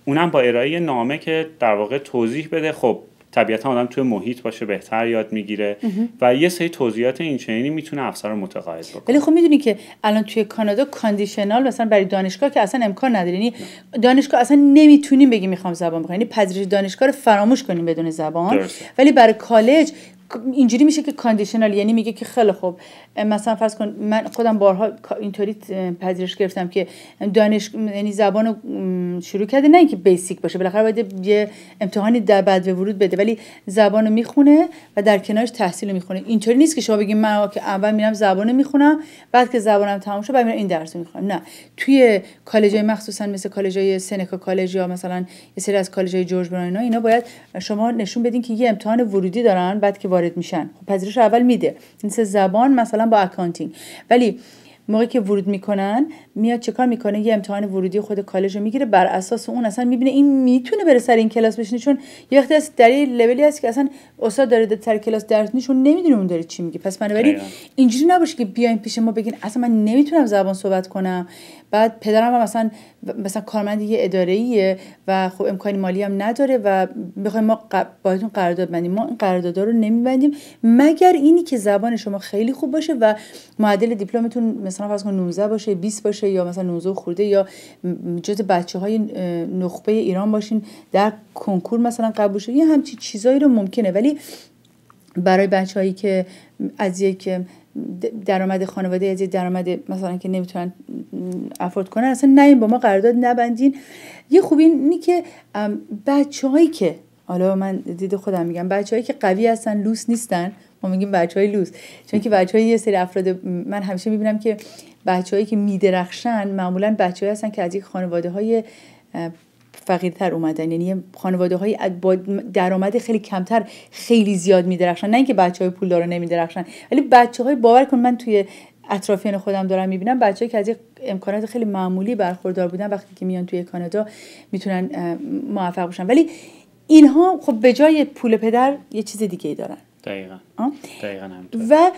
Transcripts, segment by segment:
اونم با ارائه نامه که در واقع توضیح بده. خب طبیعتا آدم توی محیط باشه بهتر یاد میگیره و یه سری توضیحات این چنینی میتونه افسر رو متقاعد بکنه. ولی خب میدونی که الان توی کانادا کاندیشنال مثلا برای دانشگاه که اصلا امکان نداره، یعنی دانشگاه اصلا نمیتونیم بگیم میخوام زبان بخونم، یعنی پذیرش دانشگاه رو فراموش کنیم بدون زبان. درسته. ولی برای کالج اینجوری میشه که کاندیشنال، یعنی میگه که خیلی خوب مثلا فرض کن من خودم بارها اینطوری پذیرش گرفتم که یعنی زبانو شروع کرده، نه اینکه بیسیک باشه، بالاخره باید یه امتحانی در بعد ورود بده، ولی زبانو میخونه و در کنارش تحصیل میخونه. اینطوری نیست که شما بگید من که اول میرم زبانو میخونم بعد که زبانم تموم شه بعد میرم این درس رو میخونم. نه، توی کالج‌های مخصوصا مثل کالج‌های سنکا کالج یا مثلا یه سری از کالج‌های جورج براون اینا باید شما نشون بدین که یه امتحان ورودی دارن بعد که وارد میشن. خب پذیرش اول میده مثل زبان مثلا با اکانتینگ، ولی موقعی که ورود میکنن میاد چه کار میکنه؟ یه امتحان ورودی خود کالج رو میگیره، بر اساس اون اصلا میبینه این میتونه بره سر این کلاس بشینه، چون یه وقتی از در این لولی هست که اصلا استاد داره سر کلاس درس میشون نمیدونه اون داره چی میگه. پس بنابراین اینجوری نباشه که بیاین پیش ما بگین اصلا من نمیتونم زبان صحبت کنم، بعد پدرم هم مثلا کارمند یه اداره‌ایه و خب امکانی مالی هم نداره و بخوایم ما باهاتون قرارداد بندیم، ما این قراردادا رو نمیبندیم مگر اینی که زبان شما خیلی خوب باشه و معدل دیپلمتون مثلا فرض کن 19 باشه 20 باشه یا مثلا 19 خورده یا جزء بچه‌های نخبه ایران باشین در کنکور مثلا قبول شید، یه همچین چیزایی رو ممکنه. ولی برای بچه‌هایی که از یک درآمد خانواده، از یک درآمد مثلا که نمیتونن افورد کنن، اصلا نه با ما قرارداد نبندین. یه خوبی اینه که بچه‌هایی که حالا من دید خودم میگم بچه‌هایی که قوی هستن لوس نیستن، ما میگیم بچه‌های لوس، چون که بچه‌های یه سری افراد من همیشه میبینم که بچه‌هایی که میدرخشن معمولاً بچه‌هایی هستن که از یک خانواده‌های فقیرتر اومدن، یعنی خانواده‌های با درآمد خیلی کمتر خیلی زیاد میدرخشن، نه اینکه بچه‌های پولدار نمیدرخشن، ولی بچه‌های باور کن من توی اطرافیان خودم دارم میبینم بچه‌ای که از امکانات خیلی معمولی برخوردار بودن وقتی که میان توی کانادا میتونن موفق بشن، ولی اینها خب به جای پول پدر یه چیز دیگه‌ای دارن. دقیقاً همینطور. و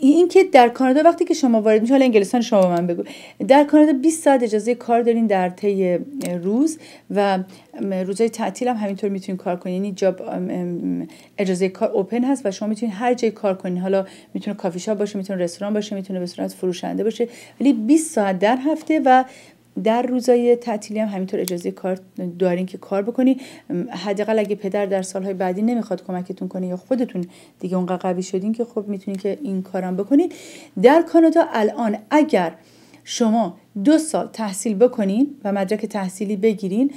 این که در کانادا وقتی که شما وارد میشید، حالا انگلستان شما به من بگو، در کانادا 20 ساعت اجازه کار دارین در طی روز و روزهای تعطیل هم همینطور میتونین کار کنین، یعنی جاب اجازه کار اوپن هست و شما میتونین هر جای کار کنین، حالا میتونه کافی شاپ باشه، میتونه رستوران باشه، میتونه به صورت فروشنده باشه، ولی 20 ساعت در هفته و در روزهای تعطیلی هم همینطور اجازه کار دارین که کار بکنی. حداقل اگه پدر در سالهای بعدی نمیخواد کمکتون کنه یا خودتون دیگه اونقدر قوی شدین که خب میتونین که این کارم بکنین. در کانادا الان اگر شما 2 سال تحصیل بکنین و مدرک تحصیلی بگیرین،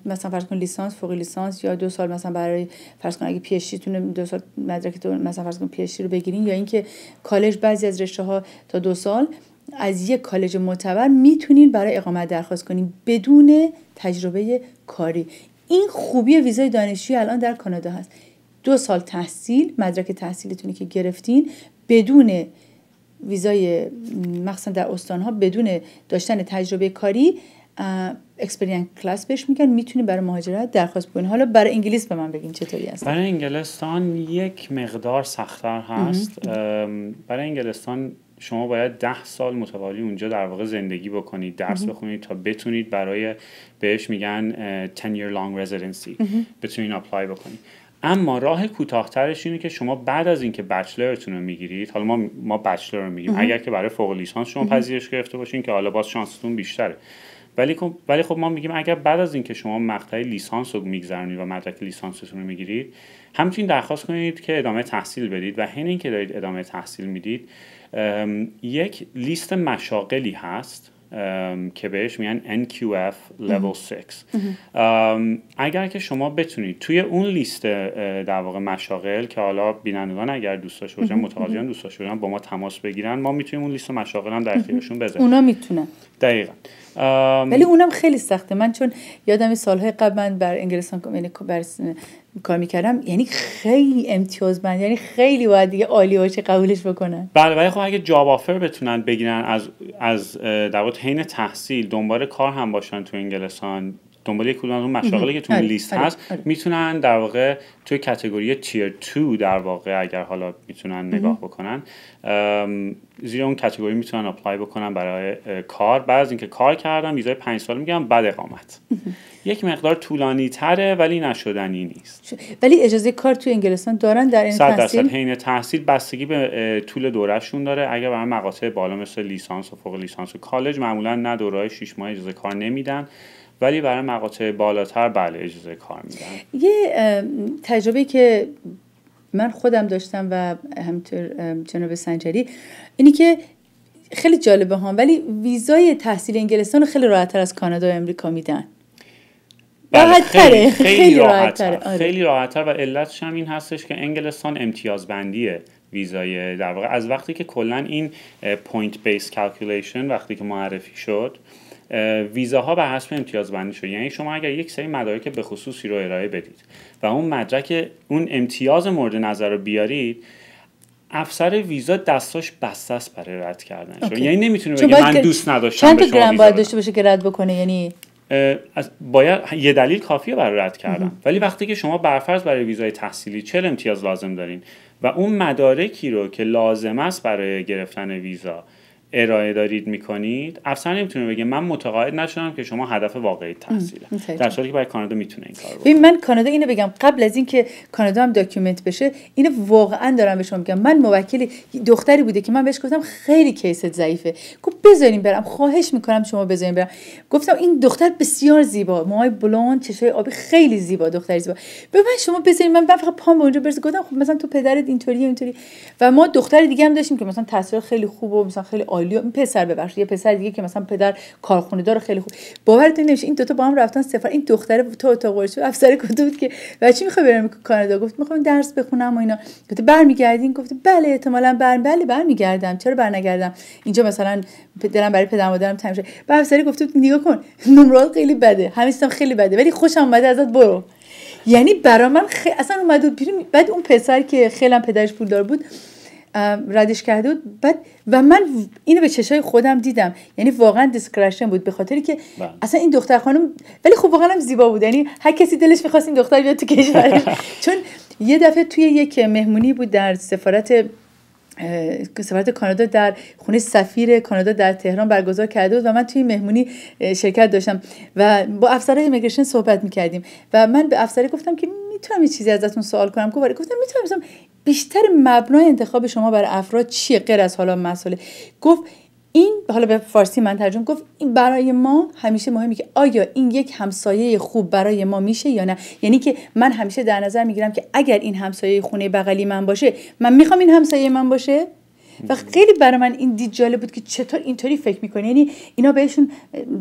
مثلا فرض کن لیسانس، فوق لیسانس، یا 2 سال مثلا برای فرض کن اگه پی اچ دی تونه 2 سال مدرکتون مثلا فرض کن پی اچ دی رو بگیرین، یا اینکه کالج بعضی از رشته‌ها تا 2 سال از یک کالج معتبر میتونین برای اقامت درخواست کنین بدون تجربه کاری. این خوبی ویزای دانشجویی الان در کانادا هست. 2 سال تحصیل، مدرک تحصیلتونی که گرفتین بدون ویزای مخصوصا در استانها بدون داشتن تجربه کاری، اکسپریانس کلاس بهش میگن، میتونی برای مهاجرت درخواست بکنی. حالا برای انگلیس به من بگین چطوری هست؟ برای انگلستان یک مقدار سخت‌تر هست. برای انگلستان شما باید 10 سال متوالی اونجا در واقع زندگی بکنید، درس بخونید تا بتونید برای بهش میگن 10 year long residency بتونید اپلای بکنید. اما راه کوتاه‌ترش اینه که شما بعد از اینکه بچلرتون رو میگیرید، حالا ما بچلر رو میگیم، اگر که برای فوق لیسانس شما پذیرش گرفته باشین که حالا باز شانستون بیشتره، ولی خب ما میگیم اگر بعد از اینکه شما مقطع لیسانس رو میگذرونید و مدرک لیسانستون رو میگیرید، همچنین درخواست کنید که ادامه تحصیل بدید و حین اینکه دارید ادامه تحصیل میدید یک لیست مشاغلی هست که بهش میگن NQF Level 6. اگر که شما بتونید توی اون لیست در واقع مشاغل که حالا بینندگان اگر دوست داشته باشن، متقاضیان دوست داشته باشن با ما تماس بگیرن، ما میتونیم اون لیست مشاغل هم در اختیارشون بذاریم. اونا میتونن. دقیقاً. ولی اونم خیلی سخته. من چون یادم سالهای قبل من بر انگلستان کار میکردم، یعنی خیلی امتیازمند، یعنی خیلی باید دیگه عالی باشه قبولش بکنن. بله، ولی خب اگه جاب آفر بتونن بگیرن از در واقع حین تحصیل دنبال کار هم باشن تو انگلستان، دنبال کدوم از اون مشاغلی که تو اون لیست هست میتونن در واقع توی کاتگوری تیر 2 در واقع اگر حالا میتونن نگاه بکنن زیر اون کاتگوری میتونن اپلای بکنن برای کار. بعد از اینکه کار کردن ویزای 5 سال میگم بعد اقامت. یک مقدار طولانی تره ولی نشدنی نیست. ولی اجازه کار توی انگلستان دارن در این تحصیل؟ 100% حین تحصیل بستگی به طول دورهشون داره. اگر برای مقاطع بالا مثل لیسانس و فوق لیسانس و کالج معمولا نه دوره‌های 6 ماه اجازه کار نمیدن، ولی برای مقاطع بالاتر بله اجازه کار میدن. یه تجربه که من خودم داشتم و همینطور جناب سنجری اینی که خیلی جالبه ها، ولی ویزای تحصیل انگلستان رو خیلی راحت‌تر از کانادا و امریکا میدن. راحت‌تره، خیلی راحت‌تره. خیلی راحت‌تر و علتش هم این هستش که انگلستان امتیازبندیه ویزای در واقع از وقتی که کلا این پوینت بیس کالکولیشن وقتی که معرفی شد ویزاها بر حسب امتیاز بندی شد. یعنی شما اگر یک سری مدارک به خصوصی رو ارائه بدید و اون مدرک اون امتیاز مورد نظر رو بیارید، افسر ویزا دستاش بسته است برای رد کردنش. یعنی نمیتونه بگه من دوست نداشتم چند تا گرم باید داشته باشه که رد بکنه؟ یعنی باید یه دلیل کافیه برای رد کردن. ولی وقتی که شما برفرض برای ویزای تحصیلی 40 امتیاز لازم دارین و اون مدارکی رو که لازم است برای گرفتن ویزا ارائه دارید میکنید، افسر نمیتونه بگه من متقاعد نشدم که شما هدف واقعی تحصیله. در صورتی که برای کانادا میتونه این کارو بکنه. من کانادا اینو بگم قبل از اینکه کانادا هم داکیومنت بشه، اینو واقعا دارم به شما میگم. من موکل دختری بوده که من بهش گفتم خیلی کیست ضعیفه، گفت بذاریم برم، خواهش میکنم شما بذاریم برم. گفتم این دختر بسیار زیبا، موهای بلوند، چشای آبی، خیلی زیبا، دختری زیبا، به من شما بذاریم. من فقط پام به اونجا برسه. گفتم خب مثلا تو پدرت اینطوری و ما دختر دیگه هم داشتیم که مثلا تحصیل خیلی خوب و مثلا خیلی عالی، پسر ببخشید یه پسر دیگه که مثلا پدر کارخونه دار خیلی خوب. باورتون نمیشه این دوتا با هم رفتن سفر. این دختره تو اتاق ورشو افسر گفته بود که بچی میخوای برم کانادا؟ گفت میخوام درس بخونم و اینا. گفت برمیگردین؟ گفت بله احتمالاً برمیگردم. چرا برنگردم؟ اینجا مثلا دلم برای پدر مادرم تنگ شده. بعد افسر گفت نگاه کن نمرات خیلی بده، همین چیزام خیلی بده، ولی خوشم اومده ازت، برو. یعنی برا من اصلا اومد بود. بعد اون پسر که خیلی پدرش پولدار بود ردش کرده بود. بعد و من اینو به چشای خودم دیدم، یعنی واقعا دیسکرشن بود، به خاطری که اصلا این دختر خانم، ولی خب واقعا هم زیبا بود. یعنی هر کسی دلش می‌خواست این دختر بیاد تو کشورش. چون یه دفعه توی یک مهمونی بود در سفارت کانادا در خونه سفیر کانادا در تهران برگزار کرده بود و من توی مهمونی شرکت داشتم و با افسر ایمیگریشن صحبت می‌کردیم و من به افسر گفتم که میتونم یه چیزی ازتون سوال کنم؟ گفتم میتونم. بیشتر مبنای انتخاب شما برای افراد چیه غیر از حالا مسئله؟ گفت این، حالا به فارسی من ترجمه، گفت این برای ما همیشه مهمه که آیا این یک همسایه خوب برای ما میشه یا نه. یعنی که من همیشه در نظر میگیرم که اگر این همسایه خونه بغلی من باشه، من میخوام این همسایه من باشه. و خیلی برای من این دید جالب بود که چطور اینطوری فکر میکنه. یعنی اینا بهشون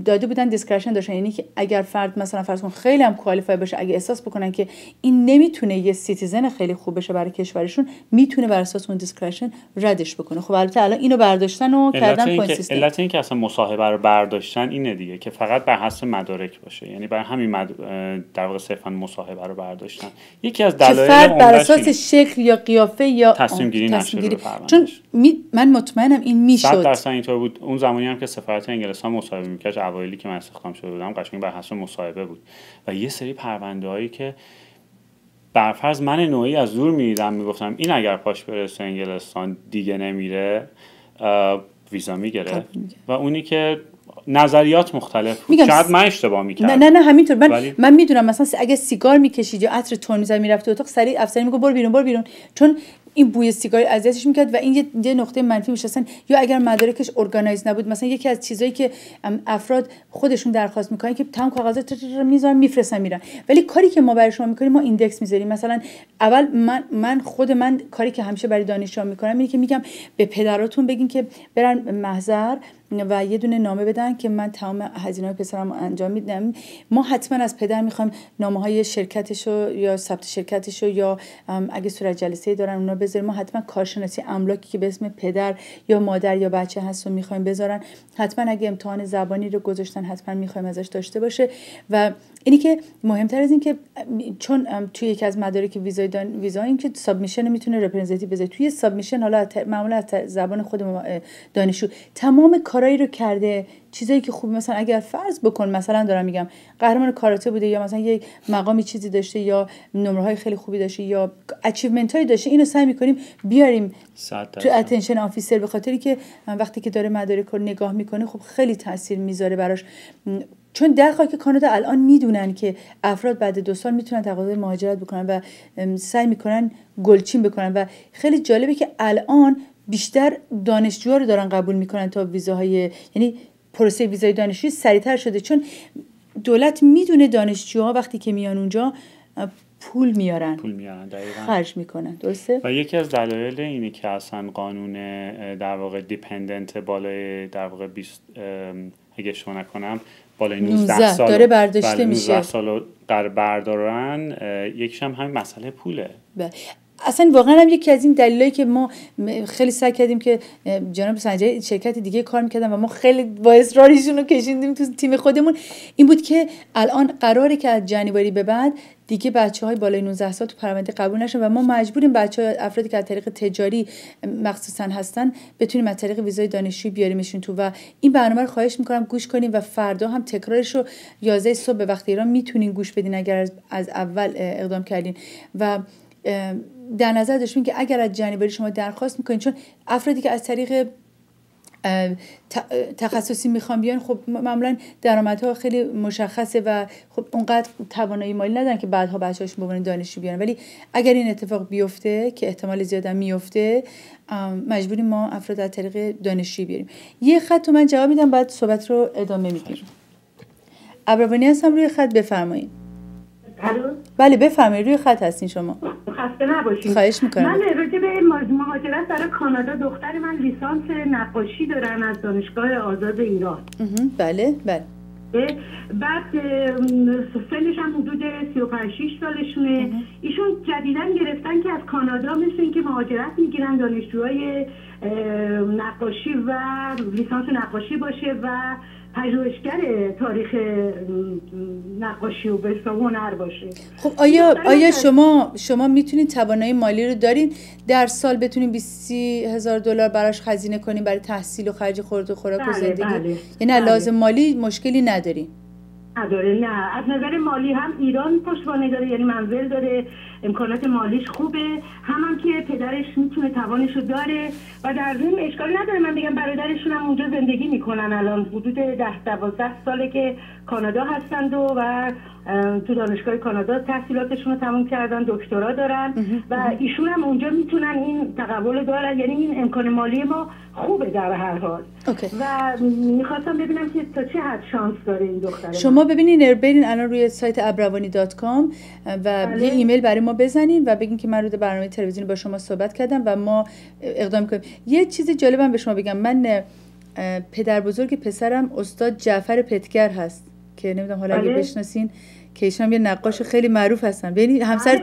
داده بودن دیسکرشن داشتن، یعنی که اگر فرد مثلا فرض کن خیلی هم کوالیفای باشه، اگه احساس بکنن که این نمیتونه یه سیتیزن خیلی خوب بشه برای کشورشون، میتونه بر اساس اون دیسکرشن ردش بکنه. خب البته الان اینو برداشتن و کردن پوینت سیستم. علت این که اصلا مصاحبه رو برداشتن اینه دیگه که فقط بر حسب مدارک باشه. یعنی برای همین در واقع صرفا مصاحبه رو برداشتن. یکی از دلایل فرد بر اساس شکل یا قیافه یا تصمیم گیری نشه. چون من مطمئنم این میشد. 100% اینطور بود. اون زمانی هم که سفارت انگلستان مصاحبه می‌کرد، اوایلی که من استخدام شده بودم، قشنگ بر حسب مصاحبه بود و یه سری پرونده‌هایی که برفرض من نوعی از دور می‌دیدم میگفتم این اگر پاش برسه انگلستان دیگه نمیره، ویزا میگیره و اونی که نظریات مختلف بود. شاید من اشتباه می‌کردم. نه همینطور. من میدونم مثلا اگه سیگار می‌کشید یا عطر تون می‌زد میرفت تو اتاق، سریع افسر میگه برو بیرون، چون این بوی سیگار اذیتش میکرد و این یه نقطه منفی میشه. اصلا یا اگر مدارکش ارگانایز نبود، مثلا یکی از چیزایی که افراد خودشون درخواست میکنن که تمام کاغذات میذارن میفرستن میرن، ولی کاری که ما برای شما میکنیم ما ایندکس میذاریم. مثلا اول من کاری که همیشه برای دانشجوها میکنم اینه که میگم به پدراتون بگین که برن محضر و یه دونه نامه بدن که من تمام هزینه‌های پسرم انجام میدم. ما حتما از پدر میخوایم نامه‌های شرکتشو یا ثبت شرکتشو یا اگه صورت جلسه دارن اونا بذاریم. ما حتما کارشناسی املاکی که به اسم پدر یا مادر یا بچه هست رو میخوایم بذارن. حتما اگه امتحان زبانی رو گذاشتن حتما میخوایم ازش داشته باشه. و اینی که مهمتر از این که چون توی یکی از مدارک ویزا این که سابمیشن میتونه رپرزنتیتیو بذاره توی سابمیشن، حالا معمولا از زبان خود دانشجو تمام کار کارایی رو کرده، چیزایی که خوب، مثلا اگر فرض بکن مثلا دارم میگم قهرمان کاراته بوده یا مثلا یک مقامی چیزی داشته یا نمره‌های خیلی خوبی داشته یا اچیومنت‌هایی داشته، اینو سعی می‌کنیم بیاریم تو اتنشن آفیسر، به خاطری که وقتی که داره مدارک رو نگاه میکنه خب خیلی تاثیر میذاره براش. چون در خاک کانادا الان میدونن که افراد بعد 2 سال میتونن تقاضای مهاجرت بکنن و سعی میکنن گلچین بکنن و خیلی جالبه که الان بیشتر دانشجوها رو دارن قبول میکنن تا ویزاهای، یعنی پروسه ویزای دانشجویی سریعتر شده، چون دولت میدونه دانشجوها وقتی که میان اونجا پول میارن دقیقاً خرج میکنن. درسته؟ و یکی از دلایل اینه که اصلا قانون در واقع دیپندنت بالای در واقع 20 اگه اشتباه نکنم بالای 19 سال داره برداشته میشه، 19 سال قرار بردارن، یکیش هم همین مسئله پوله. اصلا واقعا هم یکی از این دلایلی که ما خیلی سعی کردیم که جناب سنجری شرکت دیگه کار میکردن و ما خیلی با اصرارشون رو کشیدیم تو تیم خودمون، این بود که الان قراره که از جنوری به بعد دیگه بچه‌های بالای 19 سال تو پرونده قبول نشن و ما مجبوریم بچه‌ها، افرادی که از طریق تجاری مخصوصا هستن، بتونیم از طریق ویزای دانشجویی بیاریمشون تو. و این برنامه رو خواهش می‌کنم گوش کنین و فردا هم تکرارش رو 11 صبح به وقت ایران میتونین گوش بدین اگر از اول اقدام کردین و در نظر داشتیم که اگر از جنوری شما درخواست میکنین، چون افرادی که از طریق تخصصی میخوان بیان خب معمولا درآمدها خیلی مشخصه و خب اونقدر توانایی مالی ندارن که بعدها بچه‌هاشون به عنوان دانشجو بیارن، ولی اگر این اتفاق بیفته که احتمال زیاد میفته، مجبوریم ما افراد از طریق دانشجویی بیاریم. یه خط من جواب میدم بعد صحبت رو ادامه میدیم. ابروانی هستم، روی خط بفرمایید. الو؟ بله بفرمایید، روی خط هستین شما. خسته نباشید. خواهش میکنم. من راجع به مهاجرت برای کانادا، دختر من لیسانس نقاشی دارن از دانشگاه آزاد ایران. بله بله. بعد سنش هم حدود 35-6 سالشونه. ایشون جدیداً گرفتن که از کانادا مثل اینکه مهاجرت میگیرن، دانشجوهای نقاشی و لیسانس نقاشی باشه و پژوهشگر تاریخ نقاشی و به اصطلاح هنر باشه. خب آیا شما میتونید توانایی مالی رو دارین در سال بتونین $20,000 براش خزینه کنین برای تحصیل و خرج خورد و خوراک و زندگی؟ بله. یعنی لازم مالی مشکلی ندارین؟ نداره. نه، از نظر مالی هم ایران پشتوانه داره، یعنی منزل داره، امکانات مالیش خوبه، هم که پدرش میتونه توانشو داره و در ضمن اشکالی نداره. من بگم برادرشون هم اونجا زندگی میکنن، الان حدود 10-12 ساله که کانادا هستند و تو دانشگاه کانادا تحصیلاتشون رو تموم کردن، دکترا دارن و ایشون هم اونجا میتونن این تقبل دارن، یعنی این امکان مالی ما خوبه در هر حال. و میخواستم ببینم که تا چه حد شانس داره این دختر. شما ببینین برین الان روی سایت abravani.com و یه ایمیل برای ما بزنین و بگین که من رو برنامه تلویزیونی با شما صحبت کردم و ما اقدام کنیم. یه چیز جالبم به شما بگم، من پدر بزرگ پسرم استاد جعفر پتگر هست که نمیدونم حالا اگه بشناسین، که ایشون هم یه نقاش خیلی معروف هستن. ببینید همسر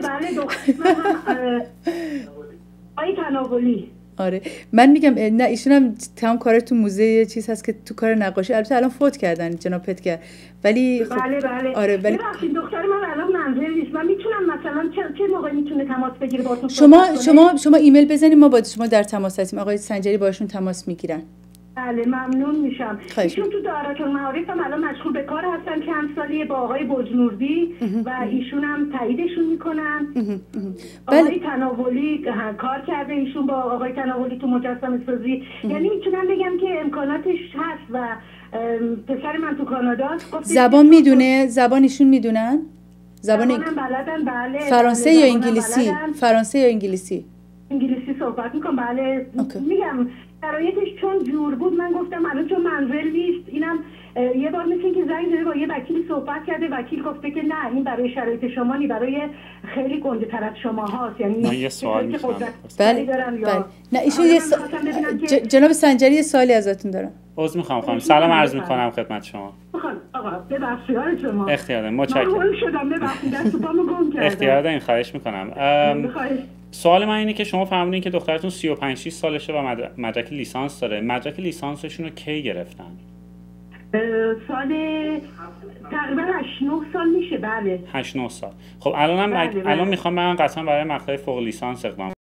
آقای تناولی. آره من میگم نه، ایشون هم تمام کار تو موزه چیز هست که تو کار نقاشی، البته الان فوت کردن جناب پتگر، ولی خب بله. آره ولی دختر من الان منزل نیست، من میتونم مثلا چه موقع میتونه تماس بگیره باهاتون؟ شما ایمیل بزنید، ما با شما در تماس هستیم. آقای سنجری باشون تماس میگیرن. بله ممنون میشم. ایشون تو دارالمعارف هم الان مشغول به کار هستن چند سالیه با آقای بجنوردی و ایشون هم تاییدشون میکنن. آقای تناولی کار کرده ایشون با آقای تناولی تو مجسمه سازی، یعنی میتونم بگم که امکاناتش هست و پسر من تو کانادا زبان میدونه، زبان ایشون میدونن؟ زبان بلدن. بله. فرانسه یا انگلیسی؟ فرانسه یا انگلیسی؟ انگلیسی صحبت میکنم. بله. میگم شرایطش چون جور بود، من گفتم الان چون منزل نیست، اینم یه بار مثل که زنگ زده با یه وکیل صحبت کرده، وکیل گفته که نه این برای شرایط شما نی، برای خیلی گنده تر از شما هاست. یعنی من یه سوال می‌کنم. بله. نه ایشون جناب سنجری یه سوالی ازتون دارم. عذر می‌خوام سلام عرض می‌کنم خدمت شما. آقا ببخشید شما. اختیار دارین، متشکرم. من شدم ببخشید دست پامو گم کردم. اختیار دارین، خواهش می‌کنم. سوال من اینه که شما فرمودین که دخترتون 35-6 سالشه و مدرک لیسانس داره. مدرک لیسانسشون رو کی گرفتن؟ سال تقریبا 8-9 سال میشه. بله 8-9 سال. خب الان میخوام من قطعا برای مقطع فوق لیسانس اقدام